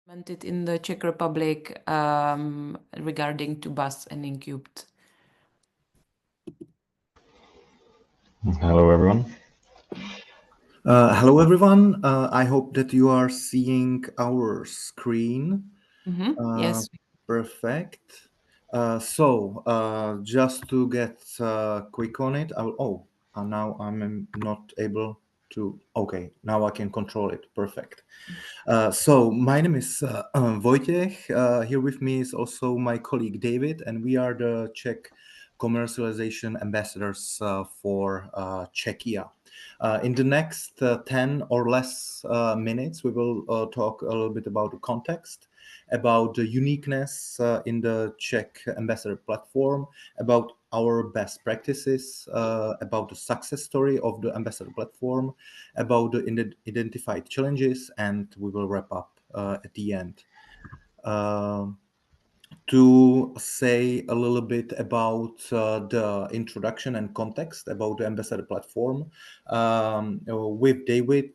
implemented in the Czech Republic regarding to BUS and Incubed? Hello, everyone. Hello, everyone. I hope that you are seeing our screen. Yes. Perfect. Just to get quick on it, now I'm not able to. Okay, now I can control it. Perfect. My name is Wojciech. Here with me is also my colleague David, and we are the Czech commercialization ambassadors for Czechia. In the next 10 or less minutes, we will talk a little bit about the context, about the uniqueness in the Czech ambassador platform, about our best practices, about the success story of the ambassador platform, about the identified challenges, and we will wrap up at the end. To say a little bit about the introduction and context about the ambassador platform. With David,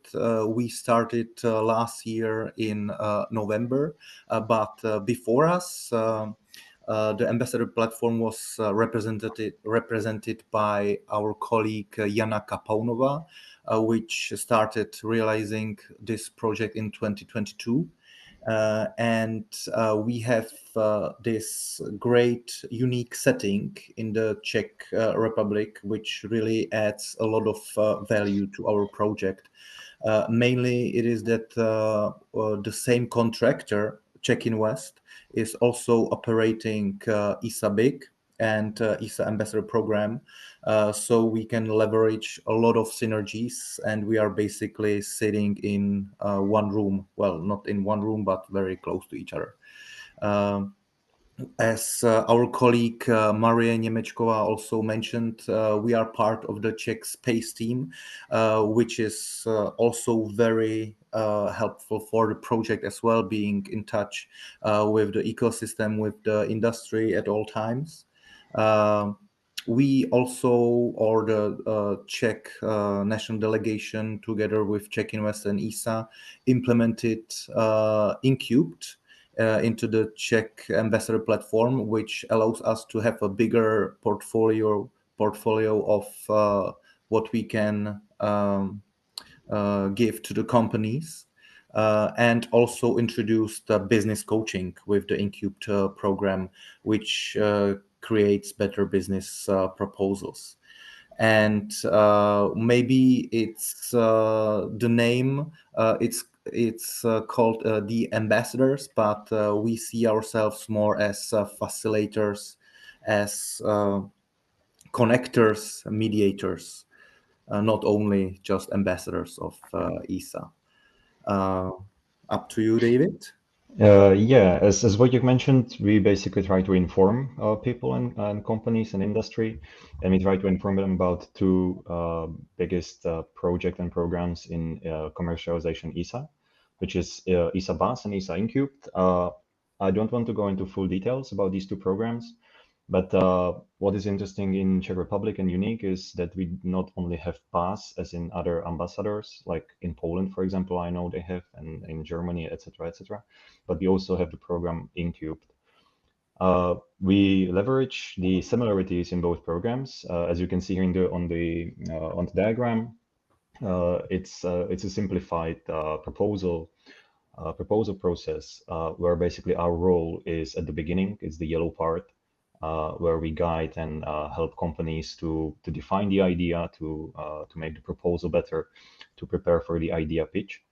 we started last year in November, but before us, the ambassador platform was represented by our colleague Jana Kapaunova, which started realizing this project in 2022. We have this great, unique setting in the Czech Republic, which really adds a lot of value to our project. Mainly, it is that the same contractor, Czech Invest, is also operating ISA BIG and ISA Ambassador Program. So we can leverage a lot of synergies, and we are basically sitting in one room. Well, not in one room, but very close to each other. As our colleague Marie Němečková also mentioned, we are part of the Czech space team, which is also very helpful for the project as well, being in touch with the ecosystem, with the industry at all times. We also, or the Czech national delegation, together with Czech Invest and ISA, implemented Incubed into the Czech ambassador platform, which allows us to have a bigger portfolio of what we can give to the companies, and also introduced business coaching with the Incubed program, which creates better business proposals. And maybe it's the name, it's called the ambassadors, but we see ourselves more as facilitators, as connectors, mediators, not only just ambassadors of ISA. Up to you, David. Yeah, as Wojciech mentioned, we basically try to inform people and companies and industry, and we try to inform them about two biggest project and programs in commercialization ISA, which is ISA BUS and ISA Incubed. I don't want to go into full details about these two programs, but what is interesting in Czech Republic and unique is that we not only have BUS as in other ambassadors, like in Poland, for example, I know they have, and in Germany, etc., but we also have the program Incubed. We leverage the similarities in both programs. As you can see here on the diagram, it's a simplified proposal process where basically our role is at the beginning. It's the yellow part. Where we guide and help companies to define the idea, to make the proposal better, to prepare for the idea pitch.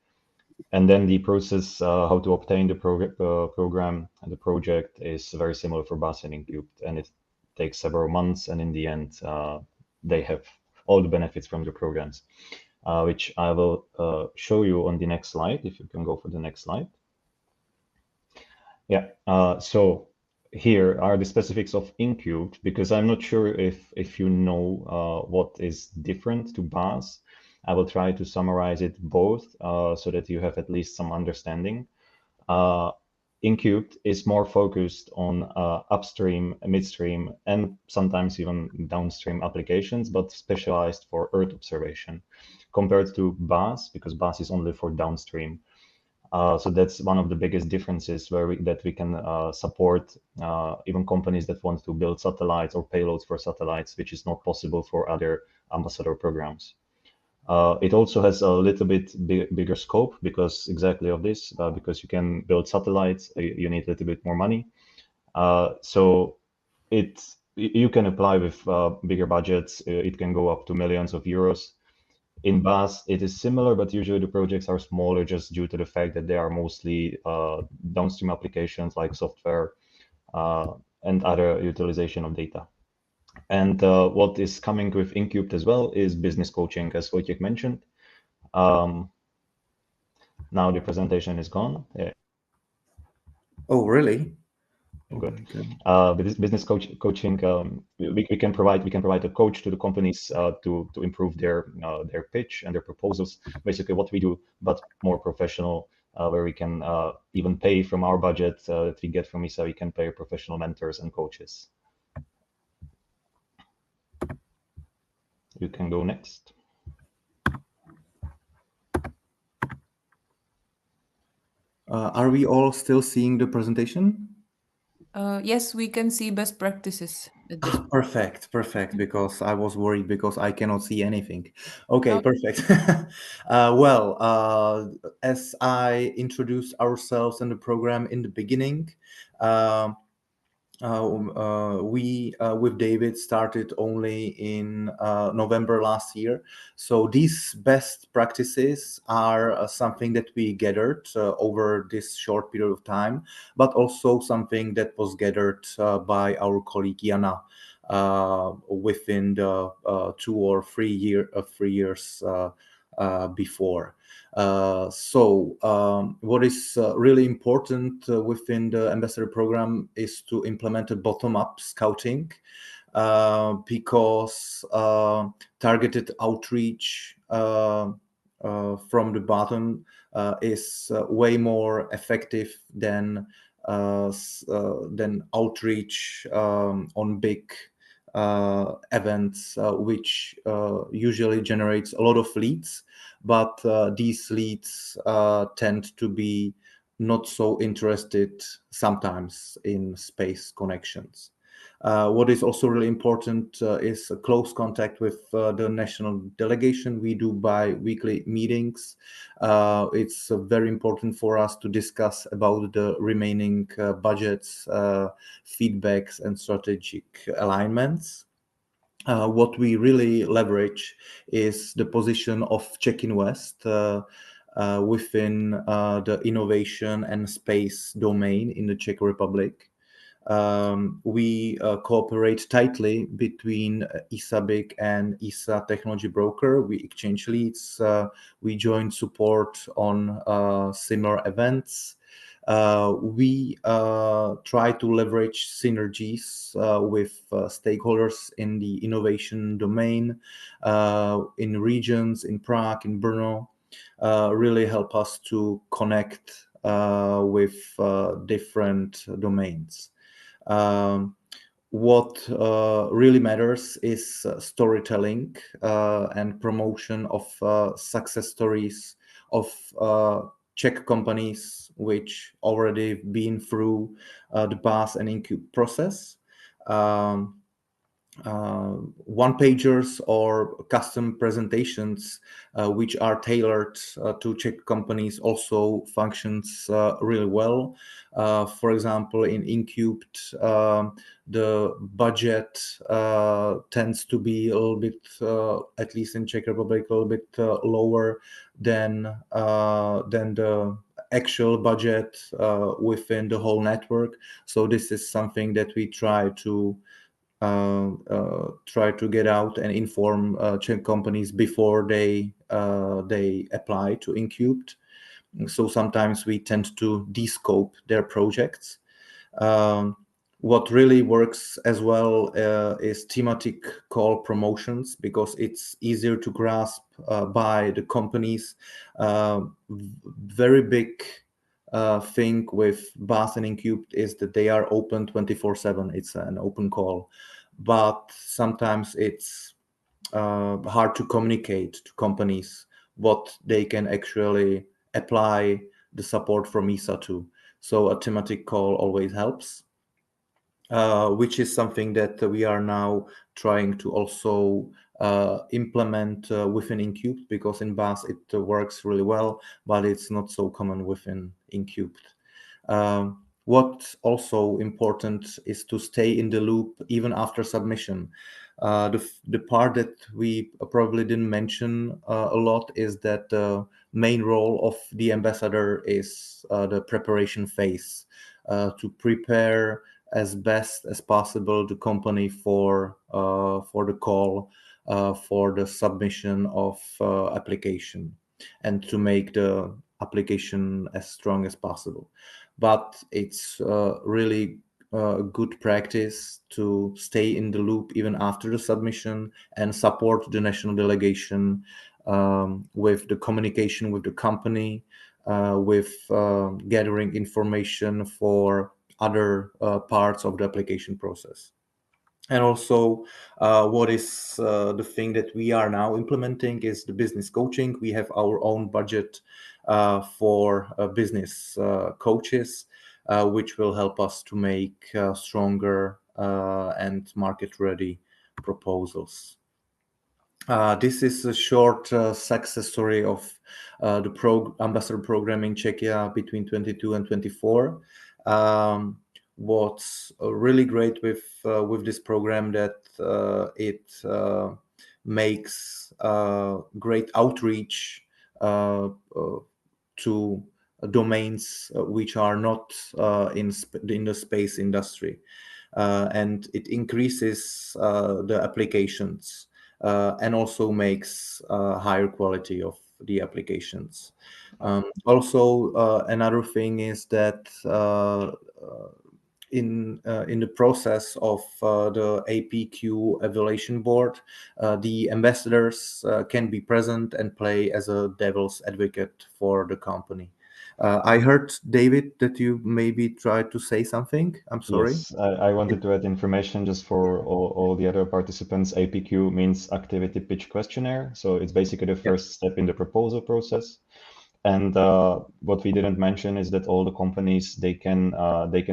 And then the process, how to obtain the program and the project is very similar for BUS and Incubed, and it takes several months, and in the end, they have all the benefits from the programs, which I will show you on the next slide, if you can go for the next slide. Yeah, so here are the specifics of Incubed, because I'm not sure if you know what is different to BUS. I will try to summarize it both so that you have at least some understanding. Incubed is more focused on upstream, midstream, and sometimes even downstream applications, but specialized for Earth observation, compared to BUS, because BUS is only for downstream. So that's one of the biggest differences that we can support even companies that want to build satellites or payloads for satellites, which is not possible for other ambassador programs. It also has a little bit bigger scope because exactly of this, because you can build satellites, you need a little bit more money. So you can apply with bigger budgets. It can go up to millions of euros. In BAS, it is similar, but usually the projects are smaller just due to the fact that they are mostly downstream applications like software and other utilization of data. And what is coming with InCubed as well is business coaching, as Wojciech mentioned. Now the presentation is gone. Oh, really? Good. With business coaching, we can provide a coach to the companies to improve their pitch and their proposals. Basically, what we do, but more professional, where we can even pay from our budget that we get from ISA. We can pay professional mentors and coaches. You can go next. Are we all still seeing the presentation? Yes, we can see best practices at this point. Perfect, because I was worried because I cannot see anything. Okay, No. perfect. As I introduced ourselves and the program in the beginning, we with David started only in November last year. So these best practices are something that we gathered over this short period of time, but also something that was gathered by our colleague Jana within the 2 or 3 years before. What is really important within the ambassador program is to implement a bottom-up scouting because targeted outreach from the bottom is way more effective than outreach on big events, which usually generates a lot of leads, but these leads tend to be not so interested sometimes in space connections. What is also really important is a close contact with the national delegation. We do bi-weekly meetings. It's very important for us to discuss about the remaining budgets, feedbacks, and strategic alignments. What we really leverage is the position of Czech Invest within the innovation and space domain in the Czech Republic. We cooperate tightly between ISABIC and ISA Technology Broker. We exchange leads. We join support on similar events. We try to leverage synergies with stakeholders in the innovation domain, in regions, in Prague, in Brno, really help us to connect with different domains. What really matters is storytelling and promotion of success stories of Czech companies which already been through the BAS and InCube process. One-pagers or custom presentations which are tailored to Czech companies also functions really well. For example, in InCubed, the budget tends to be a little bit, at least in Czech Republic, a little bit lower than the actual budget within the whole network. So this is something that we try to get out and inform Czech companies before they apply to InCubed. So sometimes we tend to descope their projects. What really works as well is thematic call promotions because it's easier to grasp by the companies. Very big thing with BAS and InCubed is that they are open 24/7. It's an open call, but sometimes it's hard to communicate to companies what they can actually apply the support from ESA too. So a thematic call always helps, which is something that we are now trying to also implement within Incubed, because in BAS it works really well, but it's not so common within Incubed. What's also important is to stay in the loop even after submission. The part that we probably didn't mention a lot is that the main role of the ambassador is the preparation phase, to prepare as best as possible the company for the call, for the submission of application, and to make the application as strong as possible. But it's really good practice to stay in the loop even after the submission and support the national delegation with the communication with the company, with gathering information for other parts of the application process. And also, what is the thing that we are now implementing is the business coaching. We have our own budget for business coaches, which will help us to make stronger and market-ready proposals. This is a short success story of the ambassador program in Czechia between 22 and 24. What's really great with this program that it makes great outreach to domains which are not in the space industry, and it increases the applications and also makes higher quality of the applications. Also, another thing is that in the process of the APQ evaluation board, the ambassadors can be present and play as a devil's advocate for the company. I heard, David, that you maybe tried to say something. I'm sorry. Yes, I wanted to add information just for all the other participants. APQ means Activity Pitch Questionnaire. So it's basically the first step in the proposal process. And what we didn't mention is that all the companies, they can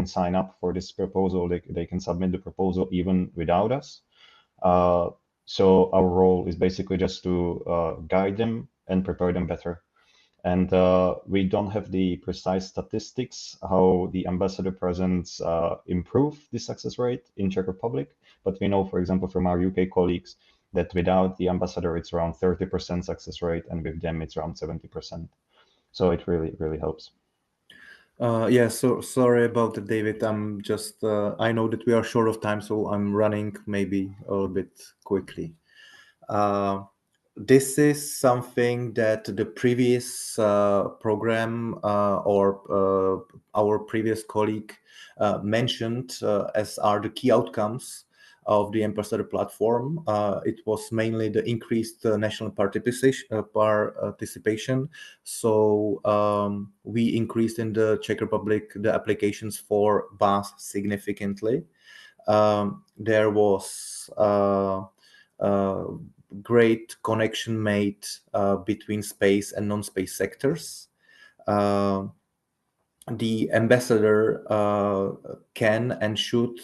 sign up for this proposal. They can submit the proposal even without us. So our role is basically just to guide them and prepare them better. And we don't have the precise statistics how the ambassador presence improve the success rate in Czech Republic, but we know, for example, from our UK colleagues that without the ambassador it's around 30% success rate, and with them it's around 70%. So it really helps. Yeah, so sorry about that, David. I'm just I know that we are short of time, so I'm running maybe a little bit quickly. This is something that the previous program or our previous colleague mentioned as are the key outcomes of the ambassador platform. It was mainly the increased national participation. So we increased in the Czech Republic the applications for BAS significantly. There was great connection made between space and non-space sectors. The ambassador can and should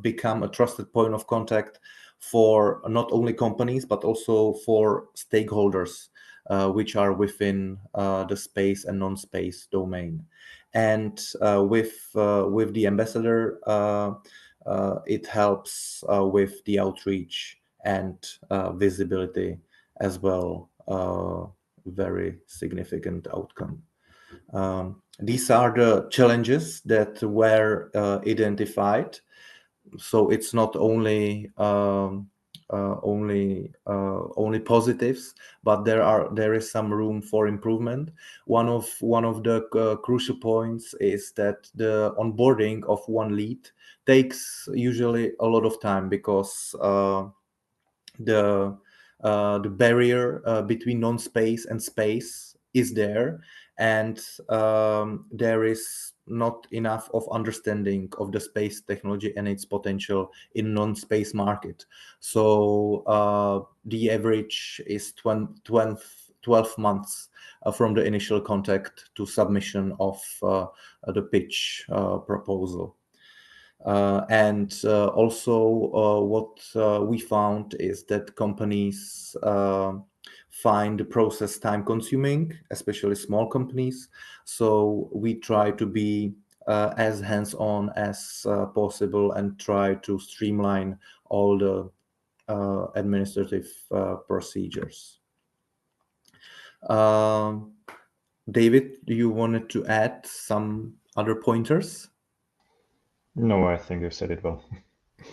become a trusted point of contact for not only companies but also for stakeholders which are within the space and non-space domain. And with the ambassador, it helps with the outreach and visibility as well. Very significant outcome. These are the challenges that were identified. So it's not only positives, but there is some room for improvement. One of the crucial points is that the onboarding of one lead takes usually a lot of time, because the barrier between non-space and space is there, and there is not enough of understanding of the space technology and its potential in non-space market. So the average is 12 12 months from the initial contact to submission of the pitch proposal. Also what we found is that companies find the process time consuming, especially small companies. So we try to be as hands-on as possible and try to streamline all the administrative procedures. David, do you wanted to add some other pointers? No, I think you said it well.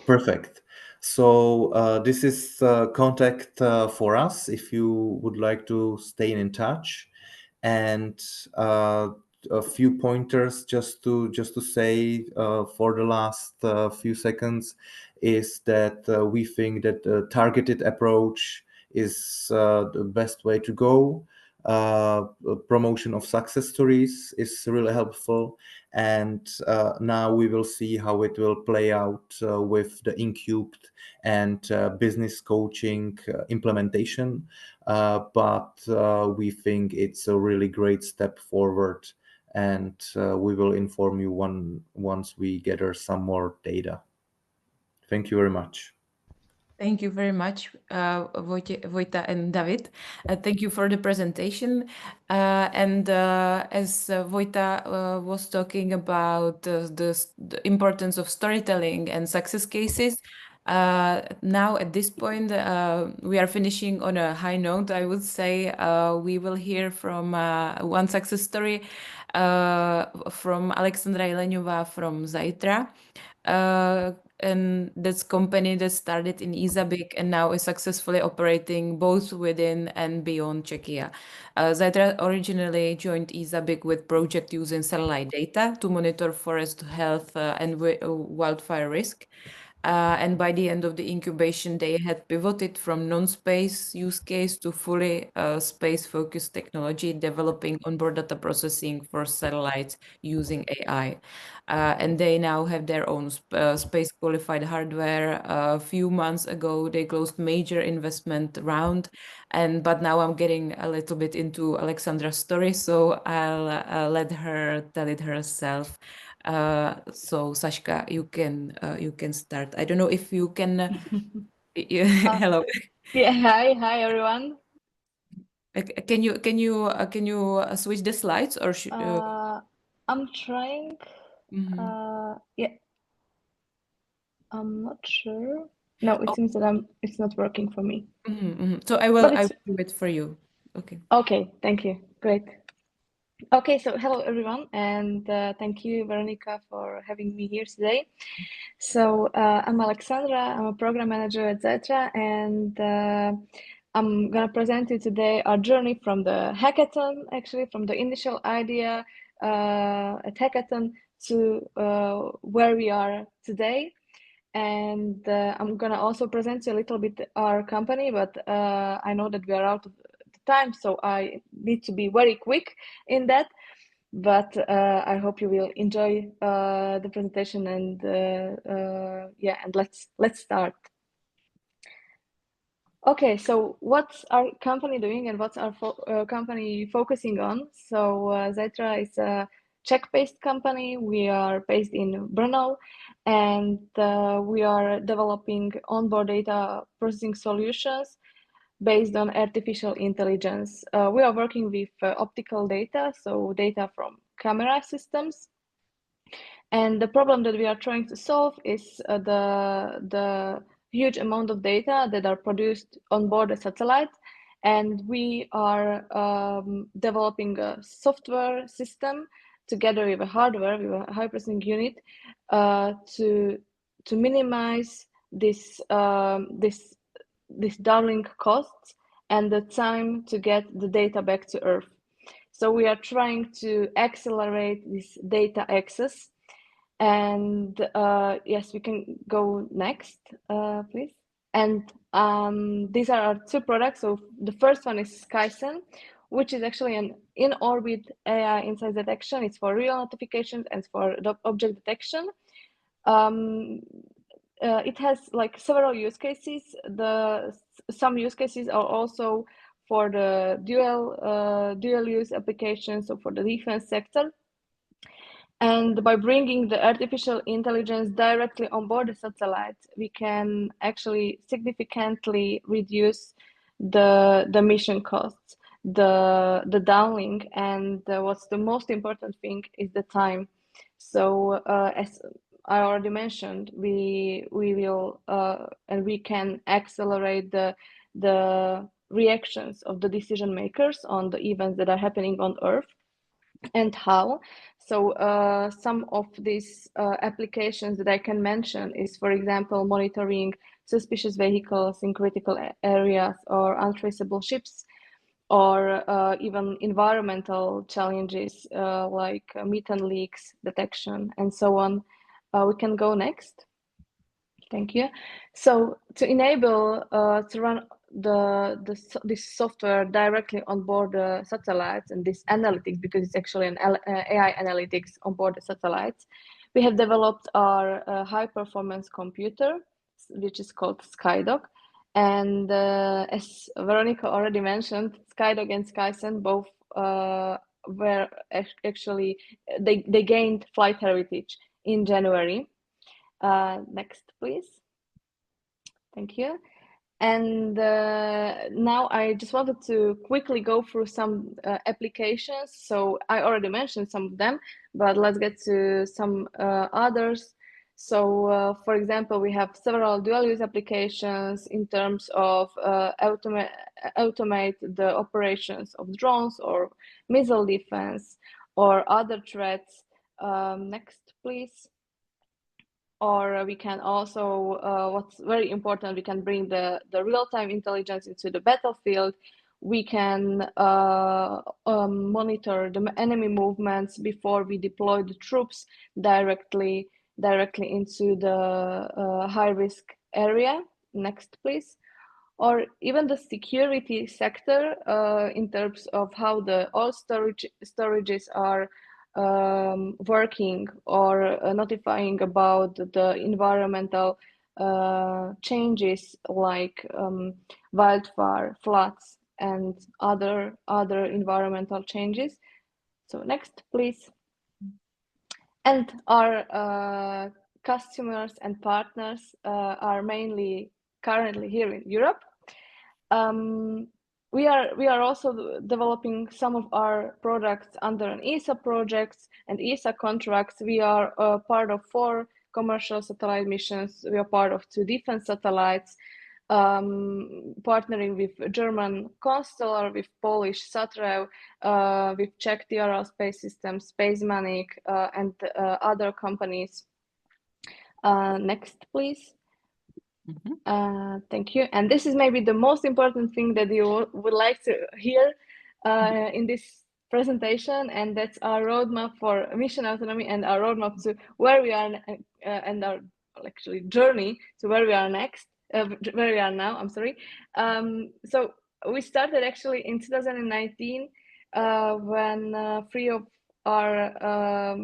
Perfect. So this is contact for us if you would like to stay in touch, and a few pointers just to say for the last few seconds is that we think that the targeted approach is the best way to go. Promotion of success stories is really helpful, and now we will see how it will play out with the Incubed and business coaching implementation. But we think it's a really great step forward, and we will inform you once we gather some more data. Thank you very much. Thank you very much, Vojta and David. Thank you for the presentation. As Vojta was talking about the importance of storytelling and success cases, now at this point, we are finishing on a high note. I would say we will hear from one success story from Alexandra Jeleňová from Zajtra. And that's company that started in Izabik and now is successfully operating both within and beyond Czechia. Zajtra originally joined Izabik with project using satellite data to monitor forest health and wildfire risk. And by the end of the incubation, they had pivoted from non-space use case to fully space-focused technology, developing onboard data processing for satellites using AI. And they now have their own space-qualified hardware. A few months ago, they closed major investment round, but now I'm getting a little bit into Alexandra's story, so I'll let her tell it herself. So Sashka, you can start. I don't know if you can. Hello. Yeah, hi everyone. Can you switch the slides or should? I'm trying. Yeah, I'm not sure. No, it seems that it's not working for me. So I will do it for you. Okay. Okay, thank you. Great. Okay, so hello everyone, and thank you, Veronica, for having me here today. So I'm Alexandra. I'm a program manager at Zajtra, and I'm gonna present you today our journey from the hackathon, actually from the initial idea at hackathon to where we are today. And I'm gonna also present you a little bit our company, but I know that we are out of time, so I need to be very quick in that. But I hope you will enjoy the presentation, and yeah, and let's start. Okay, so what's our company doing and what's our company focusing on? So Zajtra is a Czech-based company. We are based in Brno, and we are developing onboard data processing solutions based on artificial intelligence. We are working with optical data, so data from camera systems. And the problem that we are trying to solve is the huge amount of data that are produced on board a satellite. And we are developing a software system together with a hardware, with a high processing unit, to minimize this doubling costs and the time to get the data back to Earth. So we are trying to accelerate this data access. And yes, we can go next, please. And these are our two products. So the first one is Skysen, which is actually an in-orbit AI insight detection. It's for real notifications and for object detection. It has like several use cases. Some use cases are also for the dual use applications, so for the defense sector. And by bringing the artificial intelligence directly on board the satellite, we can actually significantly reduce the mission costs, the downlink, and what's the most important thing is the time. So as I already mentioned, we will and we can accelerate the reactions of the decision makers on the events that are happening on Earth. And how? So some of these applications that I can mention is, for example, monitoring suspicious vehicles in critical areas or untraceable ships, or even environmental challenges like methane leaks detection and so on. We can go next. Thank you. So to enable to run this software directly on board the satellites and this analytics, because it's actually an AI analytics on board the satellites, we have developed our high performance computer, which is called SkyDoc. And as Veronica already mentioned, SkyDoc and SkySend both were actually, they gained flight heritage in January. Next, please. Thank you. And now I just wanted to quickly go through some applications. So I already mentioned some of them, but let's get to some others. So for example, we have several dual use applications in terms of automate the operations of drones or missile defense or other threats. Next, please. Or we can also, what's very important, we can bring the real-time intelligence into the battlefield. We can monitor the enemy movements before we deploy the troops directly into the high-risk area. Next, please. Or even the security sector in terms of how the all storages are working, or notifying about the environmental changes like wildfire, floods, and other environmental changes. So next, please. And our customers and partners are mainly currently here in Europe. We are also developing some of our products under an ESA projects and ESA contracts. We are part of 4 commercial satellite missions. We are part of 2 defense satellites, partnering with German Constellar, with Polish Satrev, with Czech TRL Space Systems, Space Manic, and other companies. Next, please. Thank you. And this is maybe the most important thing that you would like to hear in this presentation, and that's our roadmap for mission autonomy and our roadmap to where we are and our actually journey to where we are next, where we are now. I'm sorry. So we started actually in 2019 when 3 of our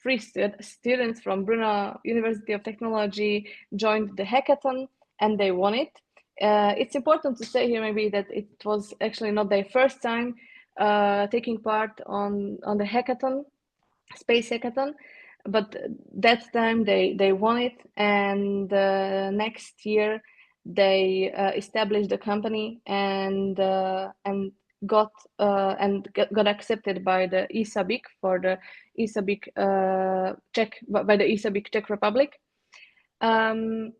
free students from Brno University of Technology joined the hackathon, and they won it. It's important to say here maybe that it was actually not their first time taking part on the hackathon, space hackathon, but that time they won it, and next year they established the company and got accepted by the ESA-BIC for the ESA-BIC by the ESA-BIC Czech Republic. In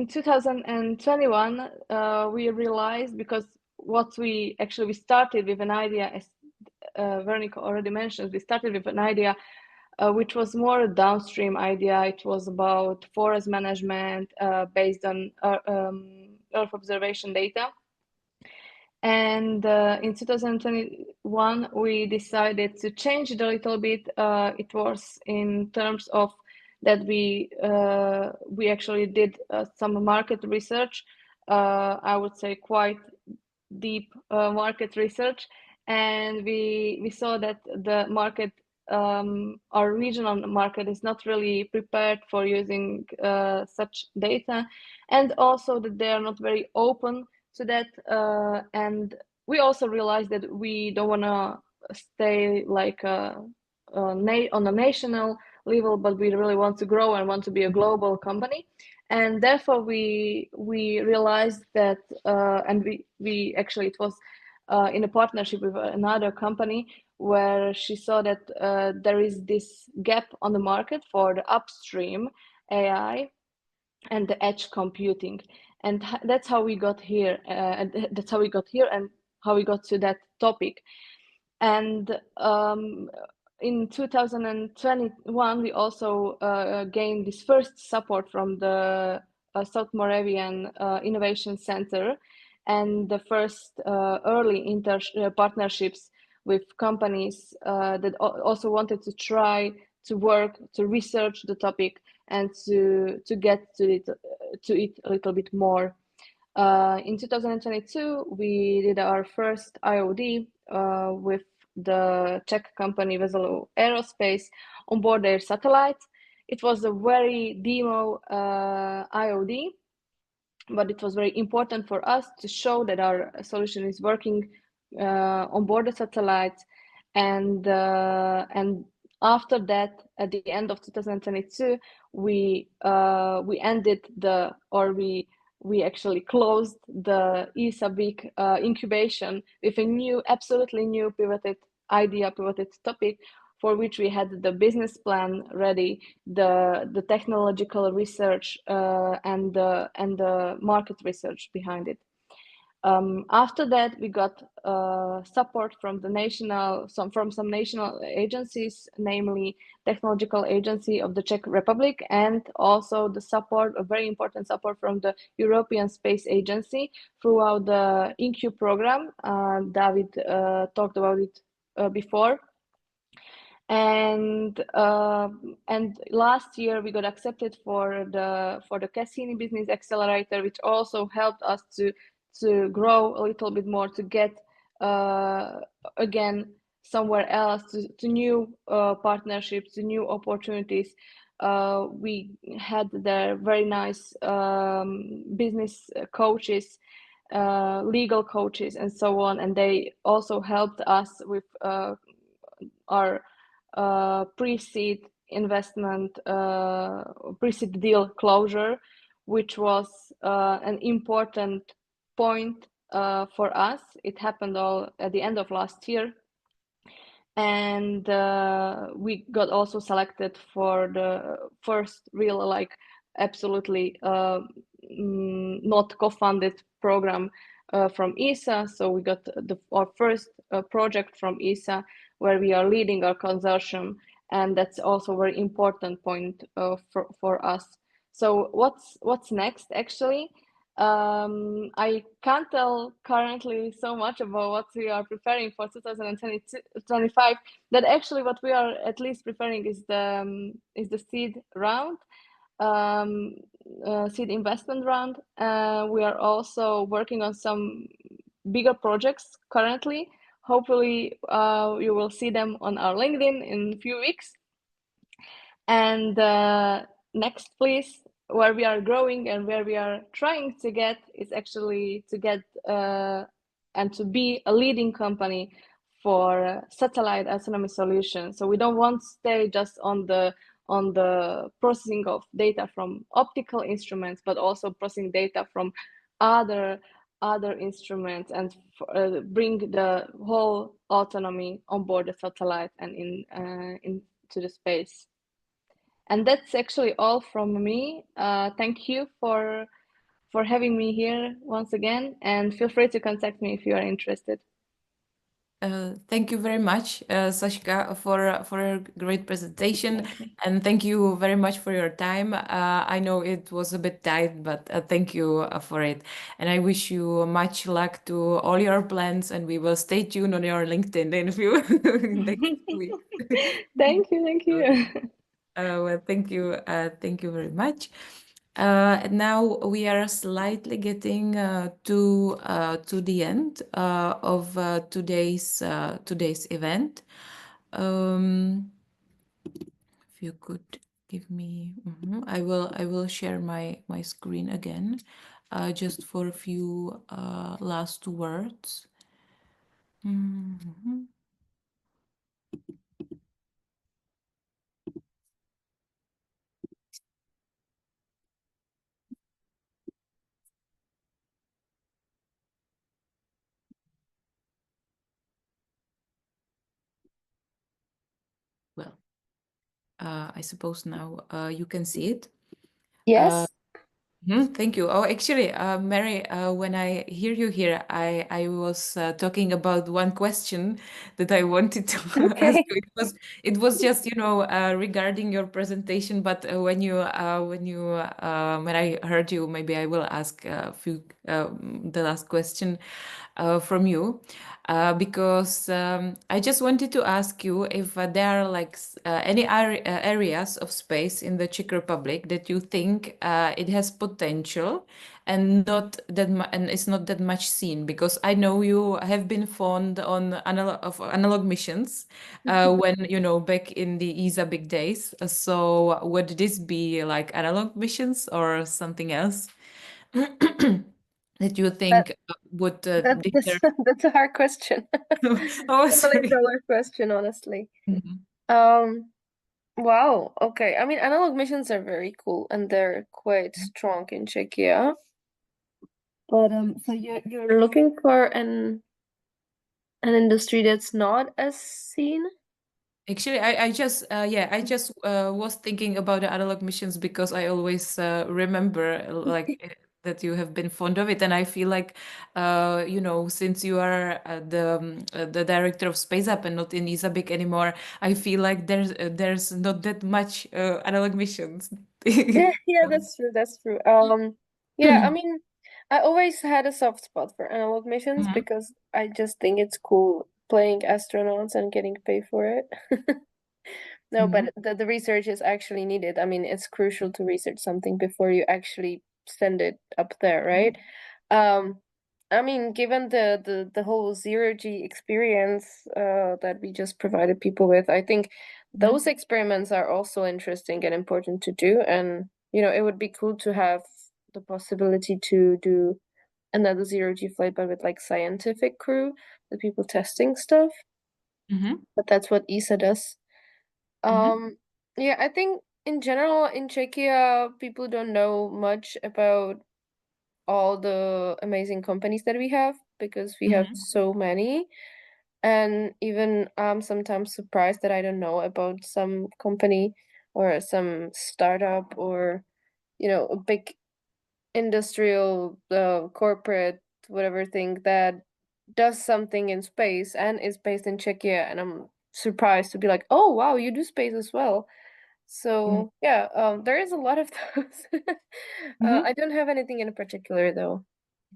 2021, we realized, because we started with an idea, as Veronica already mentioned, we started with an idea which was more a downstream idea. It was about forest management based on Earth observation data. And in 2021, we decided to change it a little bit. It was in terms of that we actually did some market research. I would say quite deep market research, and we saw that the market, our regional market, is not really prepared for using such data, and also that they are not very open to that, and we also realized that we don't want to stay like on a national level, but we really want to grow and want to be a global company. And therefore we realized that, and we actually, it was in a partnership with another company, where she saw that there is this gap on the market for the upstream AI and the edge computing, and that's how we got here, and that's how we got here and how we got to that topic. And in 2021, we also gained this first support from the South Moravian Innovation Center, and the first early partnerships with companies that also wanted to try to work to research the topic and to get to it a little bit more. In 2022, we did our first IOD with the Czech company Veselou Aerospace on board their satellite. It was a very demo IOD, but it was very important for us to show that our solution is working on board the satellite. And after that, at the end of 2022, we ended we actually closed the ESA week incubation with a new, absolutely new pivoted topic, for which we had the business plan ready, the technological research, and the market research behind it. After that, we got support from some national agencies, namely Technological Agency of the Czech Republic, and also a very important support from the European Space Agency throughout the InQ program. David talked about it before. And last year we got accepted for the Cassini Business Accelerator, which also helped us to grow a little bit more, to get again somewhere else, to new partnerships, to new opportunities. We had there very nice business coaches, legal coaches, and so on, and they also helped us with our pre-seed investment, pre-seed deal closure, which was an important point for us. It happened all at the end of last year, and we got also selected for the first real, like, absolutely not co-funded program from ESA. So we got our first project from ESA, where we are leading our consortium, and that's also a very important point for us. So what's next, actually? I can't tell currently so much about what we are preparing for 2025. That actually what we are at least preparing is the seed round, seed investment round. We are also working on some bigger projects currently. Hopefully, you will see them on our LinkedIn in a few weeks. And next, please. Where we are growing and where we are trying to get is actually to get and to be a leading company for satellite autonomy solutions. So we don't want to stay just on the processing of data from optical instruments, but also processing data from other instruments, and bring the whole autonomy on board the satellite and into the space. And that's actually all from me. Thank you for having me here once again, and feel free to contact me if you are interested. Thank you very much, Sashka, for a great presentation, and thank you very much for your time. I know it was a bit tight, but thank you for it. And I wish you much luck to all your plans, and we will stay tuned on your LinkedIn in a few next week. Thank you. Well, thank you very much. Now we are slightly getting to the end of today's event. If you could give me, I will share my screen again. just for a few last words. Mhm. Well, I suppose now you can see it. Yes. Thank you. Oh, actually, Mary, when I hear you here, I was talking about one question that I wanted to ask Okay. you. It was just, regarding your presentation, but when I heard you, maybe I will ask the last question from you. Because I just wanted to ask you if there are like any areas of space in the Czech Republic that you think it has potential and not that and it's not that much seen, because I know you have been fond on analog missions when back in the ESA big days. So would this be like analog missions or something else that you That think would that's deter? that's a hard question. Oh, A million sorry. dollar question, honestly. Mhm. Wow. Okay. I mean, analog missions are very cool and they're quite strong in Czechia. But so you're looking for an industry that's not as seen? Actually, I just was thinking about the analog missions because I always remember that you have been fond of it, and I feel like, since you are the director of Space Up and not in ISABIC anymore, I feel like there's not that much analog missions. Yeah, that's true. That's true. Yeah, I mean, I always had a soft spot for analog missions Mhm, because I just think it's cool playing astronauts and getting paid for it. No, mhm, but the research is actually needed. I mean, it's crucial to research something before you actually send it up there, right? Um, I mean, given the whole zero G experience that we just provided people with, I think those experiments are also interesting and important to do. And it would be cool to have the possibility to do another zero G flight, but with like scientific crew, the people testing stuff. mhm, But that's what ESA does. mhm, Yeah, I think in general in Czechia, people don't know much about all the amazing companies that we have because we have mhm, so many. And even I'm sometimes surprised that I don't know about some company or some startup or, a big industrial, corporate, whatever thing that does something in space and is based in Czechia. And I'm surprised to be like, oh, wow, you do space as well. mhm, So yeah, there is a lot of those. mhm. I don't have anything in particular though.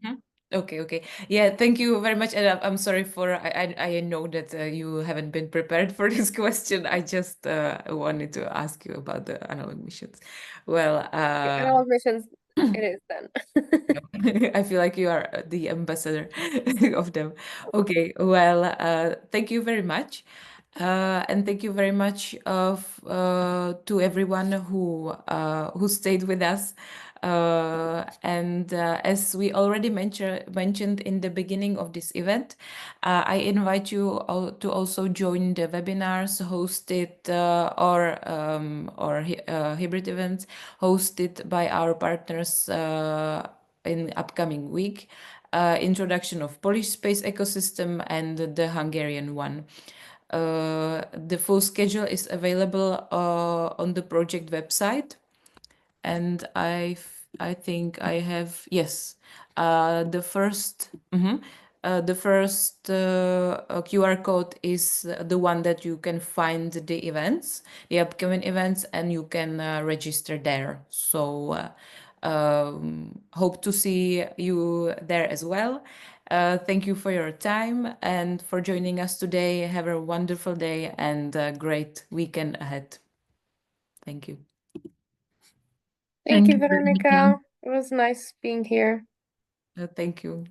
Mhm. Okay, okay. Yeah, thank you very much. And I'm sorry for I know that you haven't been prepared for this question. I just wanted to ask you about the analog missions. Well, Analog missions, it is then. I feel like you are the ambassador of them. Okay, well, thank you very much. And thank you very much to everyone who stayed with us. And as we already mentioned in the beginning of this event, I invite you all to also join the webinars hosted or hybrid events hosted by our partners in upcoming week. Introduction of Polish space ecosystem and the Hungarian one. The full schedule is available on the project website, and I think I have, yes, the first QR code is the one that you can find the upcoming events, and you can register there. So hope to see you there as well. Thank you for your time and for joining us today. Have a wonderful day and a great weekend ahead. Thank you. Thank Thank you, you, Veronica. Veronica. It was nice being here. Thank you.